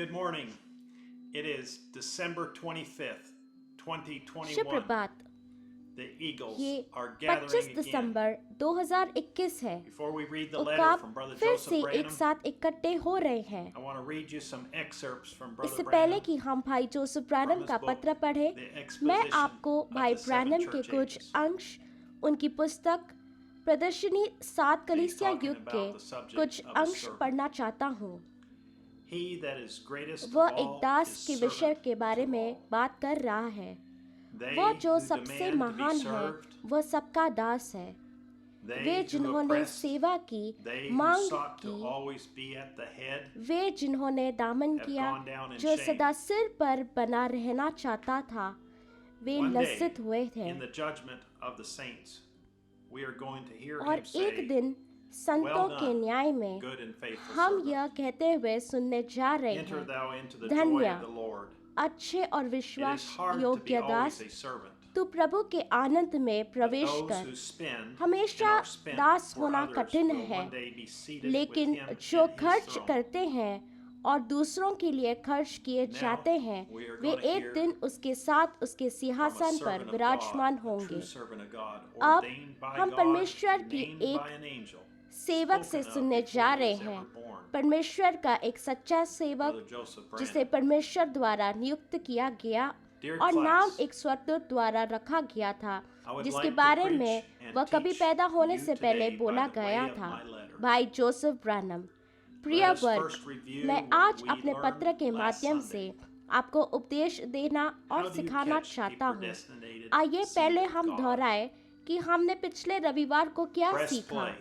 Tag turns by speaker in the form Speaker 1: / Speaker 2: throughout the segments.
Speaker 1: Good morning. It is December 25th, 2021.
Speaker 2: सुप्रभात।
Speaker 1: The Eagles
Speaker 2: ये
Speaker 1: are
Speaker 2: 25
Speaker 1: gathering again.
Speaker 2: दिसंबर 2021 है।
Speaker 1: Before we read the letter
Speaker 2: उकाब
Speaker 1: from Brother
Speaker 2: फिर
Speaker 1: Joseph
Speaker 2: से एक
Speaker 1: Branham,
Speaker 2: साथ इकट्ठे हो रहे हैं।
Speaker 1: I want to read you some excerpts from
Speaker 2: इससे
Speaker 1: Brother
Speaker 2: पहले
Speaker 1: Branham.
Speaker 2: कि हम भाई जोसेफ ब्रैनम
Speaker 1: his
Speaker 2: का
Speaker 1: book,
Speaker 2: पत्र पढ़े,
Speaker 1: The
Speaker 2: मैं
Speaker 1: Exposition
Speaker 2: आपको
Speaker 1: of
Speaker 2: भाई
Speaker 1: the Seven
Speaker 2: ब्रैनम के
Speaker 1: Church
Speaker 2: कुछ
Speaker 1: Ages.
Speaker 2: अंश उनकी पुस्तक प्रदर्शनी 7 कलीसिया
Speaker 1: talking
Speaker 2: युग
Speaker 1: about
Speaker 2: के
Speaker 1: the subject
Speaker 2: कुछ
Speaker 1: of a
Speaker 2: अंश
Speaker 1: servant.
Speaker 2: पढ़ना चाहता हूँ।
Speaker 1: He that is greatest of
Speaker 2: वह
Speaker 1: all
Speaker 2: एक दास
Speaker 1: is
Speaker 2: के विषय
Speaker 1: servant
Speaker 2: के बारे
Speaker 1: to
Speaker 2: में
Speaker 1: all.
Speaker 2: बात कर रहा है।
Speaker 1: They
Speaker 2: वह जो
Speaker 1: who
Speaker 2: सबसे
Speaker 1: demand to be
Speaker 2: महान है
Speaker 1: served,
Speaker 2: वह सबका दास है।
Speaker 1: they
Speaker 2: वे
Speaker 1: who
Speaker 2: जिन्होंने
Speaker 1: oppress,
Speaker 2: सेवा की,
Speaker 1: they who
Speaker 2: मांग
Speaker 1: sought to
Speaker 2: की,
Speaker 1: always be at the head,
Speaker 2: वे जिन्होंने दामन
Speaker 1: have
Speaker 2: किया,
Speaker 1: gone down in
Speaker 2: जो
Speaker 1: shame.
Speaker 2: सदा सिर पर बना रहना चाहता था, वे
Speaker 1: One day,
Speaker 2: लज्जित हुए थे।
Speaker 1: in the judgment of the saints, we are going to hear
Speaker 2: और
Speaker 1: him say,
Speaker 2: एक दिन संतों
Speaker 1: "Well
Speaker 2: के
Speaker 1: done,
Speaker 2: न्याय में
Speaker 1: good and faithful
Speaker 2: हम
Speaker 1: servant.
Speaker 2: यह कहते हुए सुनने जा रहे
Speaker 1: Enter
Speaker 2: हैं,
Speaker 1: thou into the joy
Speaker 2: धन्य,
Speaker 1: of the Lord.
Speaker 2: अच्छे और
Speaker 1: It is
Speaker 2: विश्वास
Speaker 1: hard to be
Speaker 2: योग्य दास,
Speaker 1: always a servant,
Speaker 2: तू प्रभु के आनंद में
Speaker 1: but
Speaker 2: प्रवेश
Speaker 1: those
Speaker 2: कर।
Speaker 1: who spend and
Speaker 2: हमेशा
Speaker 1: are spent
Speaker 2: दास
Speaker 1: for
Speaker 2: होना
Speaker 1: others
Speaker 2: कठिन
Speaker 1: will
Speaker 2: है,
Speaker 1: one day be seated with
Speaker 2: लेकिन
Speaker 1: him
Speaker 2: जो
Speaker 1: in his
Speaker 2: खर्च
Speaker 1: throne.
Speaker 2: करते हैं और दूसरों के लिए खर्च किए
Speaker 1: Now,
Speaker 2: जाते हैं,
Speaker 1: we are
Speaker 2: way
Speaker 1: going to
Speaker 2: एक
Speaker 1: hear
Speaker 2: दिन उसके साथ उसके
Speaker 1: From a
Speaker 2: सिंहासन पर
Speaker 1: servant of
Speaker 2: विराजमान
Speaker 1: God, a
Speaker 2: होंगे।
Speaker 1: true servant of God,
Speaker 2: अब
Speaker 1: ordained by
Speaker 2: हम
Speaker 1: God,
Speaker 2: परमेश्वर की
Speaker 1: named
Speaker 2: एक
Speaker 1: by an angel,
Speaker 2: सेवक से
Speaker 1: spoken of
Speaker 2: सुनने
Speaker 1: before
Speaker 2: जा
Speaker 1: he
Speaker 2: रहे
Speaker 1: was
Speaker 2: हैं,
Speaker 1: ever born.
Speaker 2: परमेश्वर का एक सच्चा सेवक
Speaker 1: Brother Joseph
Speaker 2: जिसे
Speaker 1: Branham.
Speaker 2: परमेश्वर द्वारा नियुक्त किया गया
Speaker 1: Dear
Speaker 2: और
Speaker 1: class,
Speaker 2: नाम एक स्वर्गदूत द्वारा रखा गया था,
Speaker 1: I would
Speaker 2: जिसके
Speaker 1: like to
Speaker 2: बारे
Speaker 1: preach
Speaker 2: में
Speaker 1: and
Speaker 2: वह कभी
Speaker 1: teach
Speaker 2: पैदा होने
Speaker 1: you
Speaker 2: से पहले
Speaker 1: today
Speaker 2: बोला
Speaker 1: by the
Speaker 2: गया
Speaker 1: way of
Speaker 2: था।
Speaker 1: my letter.
Speaker 2: भाई जोसेफ ब्रैनम, प्रिय
Speaker 1: Let us
Speaker 2: वर्ग,
Speaker 1: first review
Speaker 2: मैं
Speaker 1: what
Speaker 2: आज
Speaker 1: we
Speaker 2: अपने
Speaker 1: learned
Speaker 2: पत्र के
Speaker 1: last
Speaker 2: माध्यम
Speaker 1: Sunday.
Speaker 2: से आपको उपदेश देना
Speaker 1: How
Speaker 2: और
Speaker 1: do you
Speaker 2: सिखाना
Speaker 1: catch a
Speaker 2: चाहता हूँ।
Speaker 1: predestinated
Speaker 2: आइए
Speaker 1: seed
Speaker 2: पहले
Speaker 1: of
Speaker 2: हम
Speaker 1: God?
Speaker 2: दोहराए कि हमने पिछले रविवार को क्या
Speaker 1: Press
Speaker 2: सीखा।
Speaker 1: play.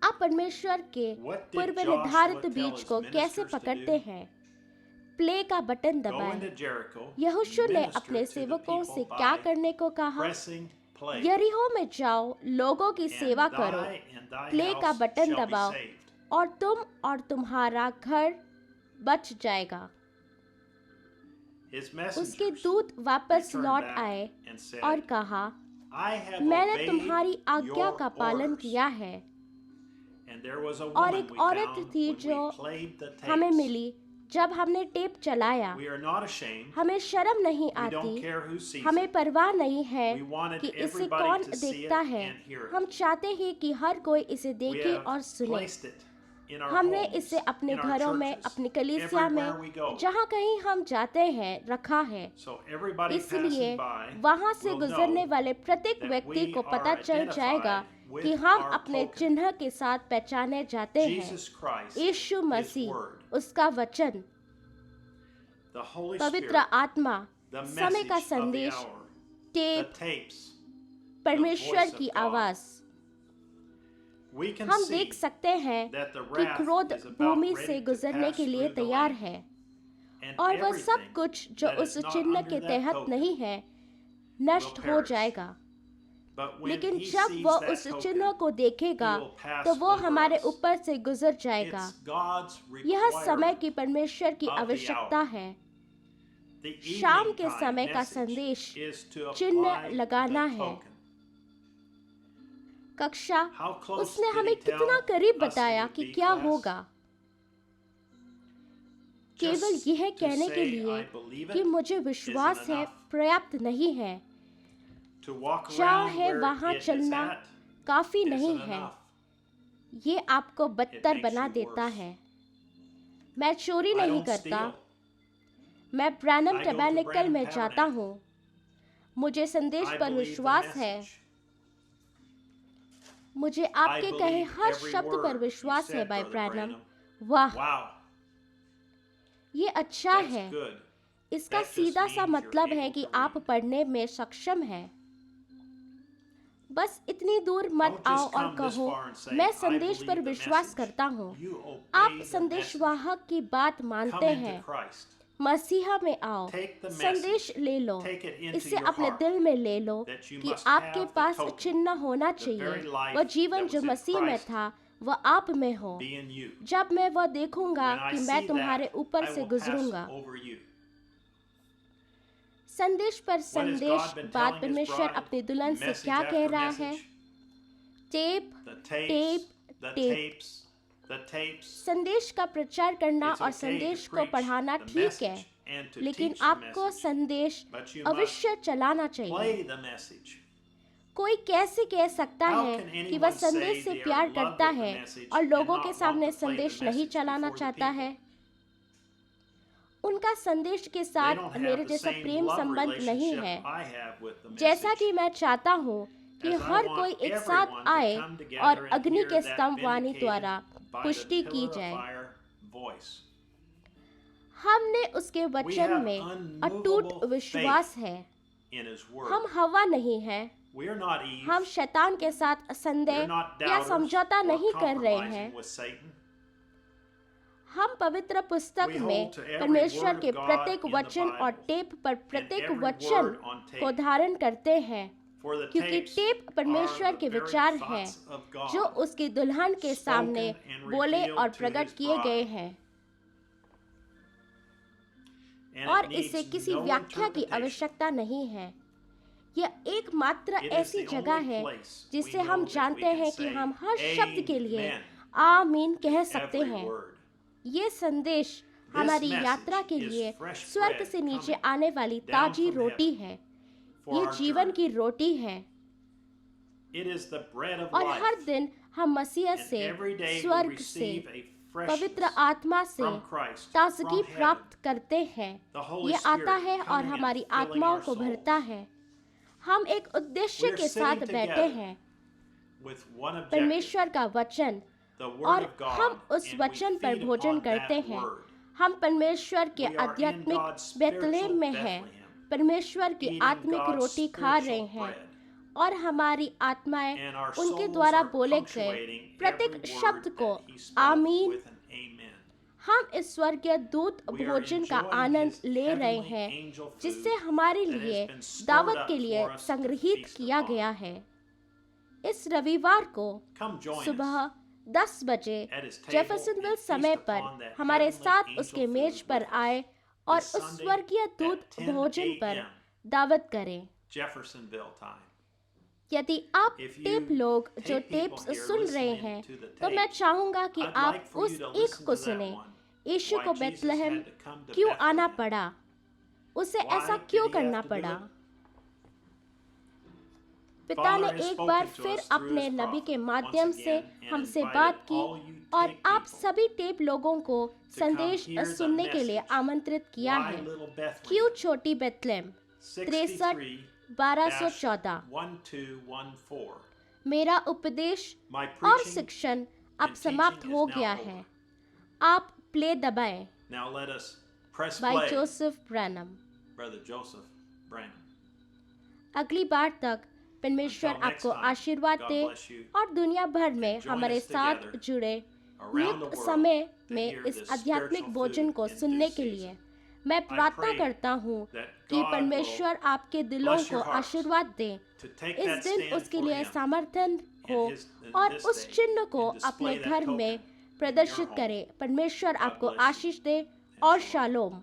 Speaker 2: आप परमेश्वर के
Speaker 1: What did
Speaker 2: पूर्व
Speaker 1: Joshua
Speaker 2: निर्धारित
Speaker 1: tell
Speaker 2: बीज
Speaker 1: his
Speaker 2: को कैसे
Speaker 1: ministers to
Speaker 2: पकड़ते
Speaker 1: do?
Speaker 2: हैं? प्ले का बटन
Speaker 1: Go
Speaker 2: दबाएं।
Speaker 1: into Jericho,
Speaker 2: यहोशू ने
Speaker 1: minister
Speaker 2: अपने
Speaker 1: to the
Speaker 2: सेवकों
Speaker 1: people
Speaker 2: से
Speaker 1: by
Speaker 2: क्या करने को कहा?
Speaker 1: pressing play.
Speaker 2: यरीहो में जाओ, लोगों की
Speaker 1: And
Speaker 2: सेवा करो,
Speaker 1: thy and thy
Speaker 2: प्ले का
Speaker 1: house
Speaker 2: बटन
Speaker 1: shall be
Speaker 2: दबाओ
Speaker 1: saved.
Speaker 2: और तुम और तुम्हारा घर बच जाएगा।
Speaker 1: His
Speaker 2: उसके
Speaker 1: messengers
Speaker 2: दूत वापस
Speaker 1: returned
Speaker 2: लौट
Speaker 1: back
Speaker 2: आए
Speaker 1: and said,
Speaker 2: और कहा,
Speaker 1: I have
Speaker 2: मैंने
Speaker 1: obeyed
Speaker 2: तुम्हारी आज्ञा
Speaker 1: your
Speaker 2: का पालन
Speaker 1: orders.
Speaker 2: किया है।
Speaker 1: And there was a
Speaker 2: और
Speaker 1: woman
Speaker 2: एक
Speaker 1: we
Speaker 2: औरत
Speaker 1: found
Speaker 2: थी
Speaker 1: when
Speaker 2: जो
Speaker 1: we played the
Speaker 2: हमें
Speaker 1: tapes.
Speaker 2: मिली जब हमने टेप चलाया।
Speaker 1: We are not ashamed.
Speaker 2: हमें शर्म नहीं
Speaker 1: We don't
Speaker 2: आती,
Speaker 1: care who sees
Speaker 2: हमें
Speaker 1: it.
Speaker 2: परवाह नहीं है
Speaker 1: We wanted
Speaker 2: कि इसे
Speaker 1: everybody
Speaker 2: कौन
Speaker 1: to see
Speaker 2: देखता
Speaker 1: it
Speaker 2: है।
Speaker 1: and hear it.
Speaker 2: हम चाहते हैं कि हर कोई इसे
Speaker 1: We
Speaker 2: देखे
Speaker 1: have
Speaker 2: और सुने।
Speaker 1: placed it in our
Speaker 2: हमने
Speaker 1: homes,
Speaker 2: इसे अपने
Speaker 1: in our
Speaker 2: घरों में,
Speaker 1: churches,
Speaker 2: अपनी कलीसिया
Speaker 1: everywhere we
Speaker 2: में,
Speaker 1: go.
Speaker 2: जहाँ कहीं हम जाते हैं, रखा है।
Speaker 1: So everybody
Speaker 2: इसलिए
Speaker 1: passing by
Speaker 2: वहाँ से
Speaker 1: will
Speaker 2: गुजरने
Speaker 1: know
Speaker 2: वाले प्रत्येक
Speaker 1: that
Speaker 2: व्यक्ति
Speaker 1: we
Speaker 2: को
Speaker 1: are
Speaker 2: पता चल
Speaker 1: identified
Speaker 2: जाएगा
Speaker 1: with
Speaker 2: कि हम
Speaker 1: our
Speaker 2: अपने
Speaker 1: token.
Speaker 2: चिन्ह के साथ पहचाने जाते हैं।
Speaker 1: Jesus Christ,
Speaker 2: यीशु
Speaker 1: His
Speaker 2: मसीह,
Speaker 1: word,
Speaker 2: उसका वचन,
Speaker 1: the Holy
Speaker 2: पवित्र
Speaker 1: Spirit,
Speaker 2: आत्मा,
Speaker 1: the
Speaker 2: समय का
Speaker 1: message of the
Speaker 2: संदेश,
Speaker 1: hour, the
Speaker 2: टेप,
Speaker 1: tapes.
Speaker 2: परमेश्वर
Speaker 1: voice of
Speaker 2: की
Speaker 1: God.
Speaker 2: आवाज।
Speaker 1: We can
Speaker 2: हम
Speaker 1: see
Speaker 2: देख सकते हैं
Speaker 1: that the
Speaker 2: कि
Speaker 1: wrath
Speaker 2: क्रोध
Speaker 1: is about
Speaker 2: भूमि
Speaker 1: ready
Speaker 2: से
Speaker 1: to
Speaker 2: गुजरने
Speaker 1: pass
Speaker 2: के लिए
Speaker 1: through the
Speaker 2: तैयार
Speaker 1: land.
Speaker 2: है,
Speaker 1: And
Speaker 2: और वह सब
Speaker 1: everything
Speaker 2: कुछ जो
Speaker 1: that
Speaker 2: उस
Speaker 1: is not
Speaker 2: चिन्ह
Speaker 1: under
Speaker 2: के
Speaker 1: that
Speaker 2: तहत
Speaker 1: token
Speaker 2: नहीं है
Speaker 1: will
Speaker 2: नष्ट हो
Speaker 1: perish.
Speaker 2: जाएगा।
Speaker 1: But when
Speaker 2: लेकिन
Speaker 1: he
Speaker 2: जब
Speaker 1: sees
Speaker 2: वह
Speaker 1: that
Speaker 2: उस
Speaker 1: token,
Speaker 2: चिन्ह को देखेगा
Speaker 1: he will pass
Speaker 2: तो वो
Speaker 1: over
Speaker 2: हमारे
Speaker 1: us.
Speaker 2: ऊपर से गुजर जाएगा।
Speaker 1: It's God's
Speaker 2: यह समय
Speaker 1: requirement.
Speaker 2: की परमेश्वर की
Speaker 1: of the
Speaker 2: आवश्यकता
Speaker 1: hour.
Speaker 2: है।
Speaker 1: The
Speaker 2: शाम
Speaker 1: evening
Speaker 2: के
Speaker 1: time
Speaker 2: समय का
Speaker 1: message
Speaker 2: संदेश
Speaker 1: is to
Speaker 2: चिन्ह
Speaker 1: apply
Speaker 2: लगाना
Speaker 1: the
Speaker 2: है।
Speaker 1: token.
Speaker 2: कक्षा,
Speaker 1: How close
Speaker 2: उसने
Speaker 1: did he
Speaker 2: हमें
Speaker 1: tell
Speaker 2: कितना करीब
Speaker 1: us it
Speaker 2: बताया
Speaker 1: would
Speaker 2: कि
Speaker 1: be,
Speaker 2: क्या
Speaker 1: class?
Speaker 2: होगा, केवल
Speaker 1: Just
Speaker 2: यह
Speaker 1: to
Speaker 2: कहने के
Speaker 1: say,
Speaker 2: लिए
Speaker 1: I believe
Speaker 2: कि
Speaker 1: it
Speaker 2: मुझे विश्वास
Speaker 1: isn't
Speaker 2: है
Speaker 1: enough.
Speaker 2: पर्याप्त नहीं है।
Speaker 1: To walk
Speaker 2: जहाँ
Speaker 1: around
Speaker 2: है
Speaker 1: where
Speaker 2: वहाँ
Speaker 1: it is
Speaker 2: चलना
Speaker 1: at
Speaker 2: काफी
Speaker 1: isn't
Speaker 2: नहीं है,
Speaker 1: enough.
Speaker 2: ये आपको
Speaker 1: It
Speaker 2: बदतर
Speaker 1: makes
Speaker 2: बना
Speaker 1: you
Speaker 2: देता
Speaker 1: worse.
Speaker 2: है। मैं चोरी
Speaker 1: I
Speaker 2: नहीं
Speaker 1: don't
Speaker 2: करता,
Speaker 1: steal.
Speaker 2: मैं Branham
Speaker 1: I go to
Speaker 2: tabernacle
Speaker 1: Branham
Speaker 2: में जाता
Speaker 1: Tabernacle.
Speaker 2: हूँ। मुझे संदेश
Speaker 1: I
Speaker 2: पर
Speaker 1: believe the
Speaker 2: विश्वास है,
Speaker 1: message.
Speaker 2: मुझे
Speaker 1: I
Speaker 2: आपके कहे
Speaker 1: believe
Speaker 2: हर
Speaker 1: every
Speaker 2: शब्द पर
Speaker 1: word you
Speaker 2: विश्वास है
Speaker 1: said,
Speaker 2: भाई
Speaker 1: Brother
Speaker 2: ब्रैनम।
Speaker 1: Branham.
Speaker 2: वाह,
Speaker 1: Wow,
Speaker 2: ये अच्छा
Speaker 1: that's
Speaker 2: है।
Speaker 1: good.
Speaker 2: इसका
Speaker 1: That just
Speaker 2: सीधा सा
Speaker 1: means you're
Speaker 2: मतलब है
Speaker 1: able
Speaker 2: कि
Speaker 1: to
Speaker 2: आप
Speaker 1: read.
Speaker 2: पढ़ने में सक्षम हैं। बस इतनी दूर मत
Speaker 1: Don't
Speaker 2: आओ
Speaker 1: just
Speaker 2: और
Speaker 1: come this
Speaker 2: कहो
Speaker 1: far and say,
Speaker 2: मैं
Speaker 1: "I
Speaker 2: संदेश
Speaker 1: believe
Speaker 2: पर
Speaker 1: the
Speaker 2: विश्वास
Speaker 1: message."
Speaker 2: करता हूँ।
Speaker 1: You obey
Speaker 2: आप
Speaker 1: the message.
Speaker 2: संदेशवाहक की बात
Speaker 1: Come
Speaker 2: मानते
Speaker 1: into
Speaker 2: हैं।
Speaker 1: Christ.
Speaker 2: मसीहा में आओ,
Speaker 1: Take the
Speaker 2: संदेश
Speaker 1: message.
Speaker 2: ले लो,
Speaker 1: Take it into
Speaker 2: इसे
Speaker 1: your
Speaker 2: अपने
Speaker 1: heart
Speaker 2: दिल में ले लो
Speaker 1: that you
Speaker 2: कि
Speaker 1: must
Speaker 2: आपके
Speaker 1: have the
Speaker 2: पास
Speaker 1: token,
Speaker 2: चिन्ह होना
Speaker 1: the
Speaker 2: चाहिए।
Speaker 1: very life
Speaker 2: वह जीवन
Speaker 1: that
Speaker 2: जो
Speaker 1: was in
Speaker 2: मसीह में
Speaker 1: Christ
Speaker 2: था वह आप में हो।
Speaker 1: be in you.
Speaker 2: जब मैं वह देखूंगा
Speaker 1: When I
Speaker 2: कि मैं
Speaker 1: see
Speaker 2: तुम्हारे
Speaker 1: that,
Speaker 2: ऊपर
Speaker 1: I
Speaker 2: से
Speaker 1: will pass
Speaker 2: गुजरूंगा।
Speaker 1: over you.
Speaker 2: संदेश पर
Speaker 1: What has
Speaker 2: संदेश
Speaker 1: God been
Speaker 2: बाद
Speaker 1: telling His
Speaker 2: परमेश्वर
Speaker 1: bride?
Speaker 2: अपनी दुल्हन से
Speaker 1: Message
Speaker 2: क्या
Speaker 1: after
Speaker 2: कह रहा है?
Speaker 1: message.
Speaker 2: Tape,
Speaker 1: The tapes,
Speaker 2: tape,
Speaker 1: the
Speaker 2: tape.
Speaker 1: tapes, The tapes,
Speaker 2: संदेश का प्रचार करना
Speaker 1: it's
Speaker 2: और
Speaker 1: okay to
Speaker 2: संदेश को
Speaker 1: preach
Speaker 2: पढ़ाना
Speaker 1: the
Speaker 2: ठीक है,
Speaker 1: message and to
Speaker 2: लेकिन
Speaker 1: teach the
Speaker 2: आपको
Speaker 1: message,
Speaker 2: संदेश
Speaker 1: but you
Speaker 2: अवश्य चलाना
Speaker 1: must
Speaker 2: चाहिए।
Speaker 1: play the message.
Speaker 2: कोई कैसे कह सकता
Speaker 1: How
Speaker 2: है
Speaker 1: can
Speaker 2: कि वह
Speaker 1: anyone
Speaker 2: संदेश
Speaker 1: say
Speaker 2: से
Speaker 1: they are
Speaker 2: प्यार
Speaker 1: in love
Speaker 2: करता
Speaker 1: with the
Speaker 2: है
Speaker 1: message
Speaker 2: और
Speaker 1: and
Speaker 2: लोगों
Speaker 1: not
Speaker 2: के
Speaker 1: want
Speaker 2: सामने
Speaker 1: to play the
Speaker 2: संदेश नहीं
Speaker 1: message
Speaker 2: चलाना
Speaker 1: before the
Speaker 2: चाहता
Speaker 1: people?
Speaker 2: है? उनका संदेश के
Speaker 1: They
Speaker 2: साथ
Speaker 1: don't
Speaker 2: मेरे
Speaker 1: have the
Speaker 2: जैसा
Speaker 1: same
Speaker 2: प्रेम
Speaker 1: love
Speaker 2: संबंध नहीं
Speaker 1: relationship
Speaker 2: है।
Speaker 1: I have with the
Speaker 2: जैसा कि
Speaker 1: message.
Speaker 2: मैं चाहता हूँ कि
Speaker 1: As I
Speaker 2: हर
Speaker 1: want
Speaker 2: कोई एक
Speaker 1: everyone
Speaker 2: साथ
Speaker 1: to
Speaker 2: आए
Speaker 1: come together
Speaker 2: और
Speaker 1: and
Speaker 2: अग्नि
Speaker 1: hear
Speaker 2: के
Speaker 1: that
Speaker 2: स्तंभ वाणी
Speaker 1: vindicated
Speaker 2: द्वारा
Speaker 1: by
Speaker 2: पुष्टि
Speaker 1: the
Speaker 2: की
Speaker 1: pillar of
Speaker 2: जाए।
Speaker 1: fire voice.
Speaker 2: हमने उसके
Speaker 1: We
Speaker 2: वचन
Speaker 1: have
Speaker 2: में
Speaker 1: unmovable
Speaker 2: अटूट विश्वास
Speaker 1: faith
Speaker 2: है।
Speaker 1: in His
Speaker 2: हम
Speaker 1: word.
Speaker 2: हवा नहीं हैं।
Speaker 1: We are not Eve.
Speaker 2: हम शैतान के साथ
Speaker 1: We are
Speaker 2: संदेह
Speaker 1: not
Speaker 2: या
Speaker 1: doubters
Speaker 2: समझौता
Speaker 1: or
Speaker 2: नहीं कर रहे हैं।
Speaker 1: compromising with Satan.
Speaker 2: हम पवित्र पुस्तक
Speaker 1: We
Speaker 2: में
Speaker 1: hold to every
Speaker 2: परमेश्वर
Speaker 1: word
Speaker 2: के
Speaker 1: of God
Speaker 2: प्रत्येक
Speaker 1: in the
Speaker 2: वचन और
Speaker 1: Bible
Speaker 2: टेप पर प्रत्येक
Speaker 1: every
Speaker 2: वचन
Speaker 1: word on tape.
Speaker 2: को धारण करते हैं,
Speaker 1: For the
Speaker 2: क्योंकि
Speaker 1: tapes
Speaker 2: टेप परमेश्वर
Speaker 1: are
Speaker 2: के
Speaker 1: the very
Speaker 2: विचार हैं
Speaker 1: thoughts of God,
Speaker 2: जो उसकी दुल्हन के
Speaker 1: spoken
Speaker 2: सामने
Speaker 1: and
Speaker 2: बोले
Speaker 1: revealed
Speaker 2: और
Speaker 1: to
Speaker 2: प्रकट
Speaker 1: his
Speaker 2: किए गए
Speaker 1: bride.
Speaker 2: हैं,
Speaker 1: And
Speaker 2: और
Speaker 1: it needs
Speaker 2: इसे किसी
Speaker 1: no
Speaker 2: व्याख्या की
Speaker 1: interpretation.
Speaker 2: आवश्यकता नहीं है। यह एकमात्र
Speaker 1: It is
Speaker 2: ऐसी
Speaker 1: the
Speaker 2: जगह
Speaker 1: only
Speaker 2: है
Speaker 1: place
Speaker 2: जिससे
Speaker 1: we know
Speaker 2: हम
Speaker 1: that we
Speaker 2: जानते
Speaker 1: can
Speaker 2: हैं कि
Speaker 1: say
Speaker 2: हम हर शब्द के लिए
Speaker 1: Amen
Speaker 2: आमीन कह
Speaker 1: to
Speaker 2: सकते
Speaker 1: every
Speaker 2: हैं।
Speaker 1: word.
Speaker 2: ये संदेश हमारी
Speaker 1: message
Speaker 2: यात्रा के
Speaker 1: is
Speaker 2: लिए
Speaker 1: fresh
Speaker 2: स्वर्ग
Speaker 1: bread
Speaker 2: से नीचे
Speaker 1: coming
Speaker 2: आने वाली
Speaker 1: down
Speaker 2: ताजी
Speaker 1: from
Speaker 2: रोटी
Speaker 1: heaven
Speaker 2: है।
Speaker 1: for
Speaker 2: ये
Speaker 1: our
Speaker 2: जीवन
Speaker 1: journey.
Speaker 2: की रोटी है
Speaker 1: It is the bread of
Speaker 2: और
Speaker 1: life.
Speaker 2: हर दिन हम मसीह
Speaker 1: And
Speaker 2: से,
Speaker 1: every day we
Speaker 2: स्वर्ग से,
Speaker 1: receive a
Speaker 2: पवित्र
Speaker 1: freshness
Speaker 2: आत्मा से
Speaker 1: from Christ,
Speaker 2: ताजगी
Speaker 1: from heaven.
Speaker 2: प्राप्त करते हैं।
Speaker 1: The Holy
Speaker 2: ये आता
Speaker 1: Spirit
Speaker 2: है और
Speaker 1: coming and
Speaker 2: हमारी
Speaker 1: filling
Speaker 2: आत्माओं
Speaker 1: our
Speaker 2: को
Speaker 1: souls.
Speaker 2: भरता है। हम एक उद्देश्य
Speaker 1: We're
Speaker 2: के साथ
Speaker 1: sitting
Speaker 2: बैठे
Speaker 1: together
Speaker 2: हैं,
Speaker 1: with one objective,
Speaker 2: परमेश्वर का वचन,
Speaker 1: the word
Speaker 2: और
Speaker 1: of God,
Speaker 2: हम उस
Speaker 1: and we
Speaker 2: वचन पर
Speaker 1: feed
Speaker 2: भोजन
Speaker 1: upon
Speaker 2: करते
Speaker 1: that
Speaker 2: हैं।
Speaker 1: word.
Speaker 2: हम परमेश्वर के
Speaker 1: We are in
Speaker 2: आध्यात्मिक
Speaker 1: God's
Speaker 2: बेतलेहम
Speaker 1: spiritual
Speaker 2: में हैं,
Speaker 1: Bethlehem,
Speaker 2: परमेश्वर की
Speaker 1: eating
Speaker 2: आत्मिक
Speaker 1: God's
Speaker 2: रोटी खा रहे
Speaker 1: spiritual
Speaker 2: हैं,
Speaker 1: bread.
Speaker 2: और हमारी आत्माएं
Speaker 1: And our
Speaker 2: उनके
Speaker 1: souls
Speaker 2: द्वारा
Speaker 1: are
Speaker 2: बोले गए
Speaker 1: punctuating
Speaker 2: प्रत्येक
Speaker 1: every
Speaker 2: शब्द
Speaker 1: word
Speaker 2: को
Speaker 1: that He spoke
Speaker 2: आमीन।
Speaker 1: with an amen.
Speaker 2: हम इस स्वर्गीय दूत
Speaker 1: We are
Speaker 2: भोजन का
Speaker 1: enjoying
Speaker 2: आनंद
Speaker 1: His
Speaker 2: ले रहे
Speaker 1: heavenly
Speaker 2: हैं,
Speaker 1: angel food
Speaker 2: जिससे हमारे
Speaker 1: that has
Speaker 2: लिए
Speaker 1: been stored
Speaker 2: दावत
Speaker 1: up
Speaker 2: के लिए
Speaker 1: for us to
Speaker 2: संग्रहित
Speaker 1: feast
Speaker 2: किया
Speaker 1: upon.
Speaker 2: गया है। इस रविवार को
Speaker 1: Come join
Speaker 2: सुबह
Speaker 1: us
Speaker 2: 10 बजे
Speaker 1: at His table
Speaker 2: Jeffersonville
Speaker 1: and
Speaker 2: समय
Speaker 1: feast
Speaker 2: पर
Speaker 1: upon that
Speaker 2: हमारे
Speaker 1: heavenly
Speaker 2: साथ
Speaker 1: angel
Speaker 2: उसके
Speaker 1: food
Speaker 2: मेज पर
Speaker 1: with us
Speaker 2: आए और
Speaker 1: this
Speaker 2: उस
Speaker 1: Sunday
Speaker 2: स्वर्गीय
Speaker 1: at
Speaker 2: दूत
Speaker 1: 10
Speaker 2: भोजन पर
Speaker 1: a.m.
Speaker 2: दावत करें।
Speaker 1: Jeffersonville time.
Speaker 2: यदि आप
Speaker 1: If you
Speaker 2: टेप लोग जो
Speaker 1: tape people
Speaker 2: टेप्स
Speaker 1: here
Speaker 2: सुन रहे
Speaker 1: listening
Speaker 2: हैं,
Speaker 1: to the
Speaker 2: तो मैं
Speaker 1: tapes,
Speaker 2: चाहूंगा कि
Speaker 1: I'd
Speaker 2: आप
Speaker 1: like for
Speaker 2: उस
Speaker 1: you to
Speaker 2: एक
Speaker 1: listen
Speaker 2: को
Speaker 1: to that
Speaker 2: सुने।
Speaker 1: one.
Speaker 2: यीशु
Speaker 1: Why
Speaker 2: को
Speaker 1: Jesus
Speaker 2: Bethlehem
Speaker 1: had to come to
Speaker 2: क्यों आना
Speaker 1: Bethlehem.
Speaker 2: पड़ा, उसे
Speaker 1: Why
Speaker 2: ऐसा
Speaker 1: did
Speaker 2: क्यों
Speaker 1: he
Speaker 2: करना
Speaker 1: have to do
Speaker 2: पड़ा।
Speaker 1: it?
Speaker 2: पिता ने
Speaker 1: Father has
Speaker 2: एक
Speaker 1: spoken
Speaker 2: बार
Speaker 1: to
Speaker 2: फिर
Speaker 1: us through
Speaker 2: अपने
Speaker 1: his
Speaker 2: नबी के
Speaker 1: prophet
Speaker 2: माध्यम
Speaker 1: once
Speaker 2: से
Speaker 1: again and
Speaker 2: हमसे
Speaker 1: invited
Speaker 2: बात की
Speaker 1: all you
Speaker 2: और
Speaker 1: tape
Speaker 2: आप
Speaker 1: people
Speaker 2: सभी टेप लोगों को
Speaker 1: to
Speaker 2: संदेश
Speaker 1: come hear the
Speaker 2: सुनने के लिए
Speaker 1: message.
Speaker 2: आमंत्रित किया
Speaker 1: Why
Speaker 2: है।
Speaker 1: little Bethlehem?
Speaker 2: क्यों छोटी बेतलेहम
Speaker 1: 63
Speaker 2: 1214।
Speaker 1: 1214.
Speaker 2: मेरा उपदेश
Speaker 1: My
Speaker 2: और
Speaker 1: preaching
Speaker 2: शिक्षण अब
Speaker 1: and
Speaker 2: समाप्त
Speaker 1: teaching
Speaker 2: हो
Speaker 1: is now
Speaker 2: गया
Speaker 1: over.
Speaker 2: है। आप प्ले दबाएं।
Speaker 1: Now let us press
Speaker 2: by
Speaker 1: play.
Speaker 2: Joseph Branham.
Speaker 1: Brother Joseph Branham.
Speaker 2: अगली बार तक परमेश्वर
Speaker 1: Until next
Speaker 2: आपको
Speaker 1: time,
Speaker 2: आशीर्वाद
Speaker 1: God
Speaker 2: दे
Speaker 1: bless you.
Speaker 2: और दुनिया भर में
Speaker 1: Join
Speaker 2: हमारे
Speaker 1: us
Speaker 2: साथ
Speaker 1: together
Speaker 2: जुड़े
Speaker 1: around the
Speaker 2: नियुक्त
Speaker 1: world
Speaker 2: समय
Speaker 1: to
Speaker 2: में
Speaker 1: hear
Speaker 2: इस
Speaker 1: this
Speaker 2: आध्यात्मिक
Speaker 1: spiritual
Speaker 2: भोजन
Speaker 1: food
Speaker 2: को
Speaker 1: in
Speaker 2: सुनने
Speaker 1: due
Speaker 2: के
Speaker 1: season.
Speaker 2: लिए मैं प्रार्थना
Speaker 1: pray
Speaker 2: करता हूँ
Speaker 1: that
Speaker 2: कि
Speaker 1: God
Speaker 2: परमेश्वर आपके दिलों
Speaker 1: bless
Speaker 2: को
Speaker 1: your hearts
Speaker 2: आशीर्वाद दे,
Speaker 1: to take
Speaker 2: इस
Speaker 1: that
Speaker 2: दिन
Speaker 1: stand
Speaker 2: उसके
Speaker 1: for
Speaker 2: लिए
Speaker 1: Him
Speaker 2: समर्थन हो
Speaker 1: in
Speaker 2: और
Speaker 1: this
Speaker 2: उस
Speaker 1: day
Speaker 2: चिन्ह को
Speaker 1: and display
Speaker 2: अपने
Speaker 1: that
Speaker 2: घर
Speaker 1: token
Speaker 2: में
Speaker 1: in your
Speaker 2: प्रदर्शित
Speaker 1: home.
Speaker 2: करें। परमेश्वर
Speaker 1: God
Speaker 2: आपको
Speaker 1: bless you
Speaker 2: Ashish they
Speaker 1: and
Speaker 2: और
Speaker 1: shalom.
Speaker 2: शालोम।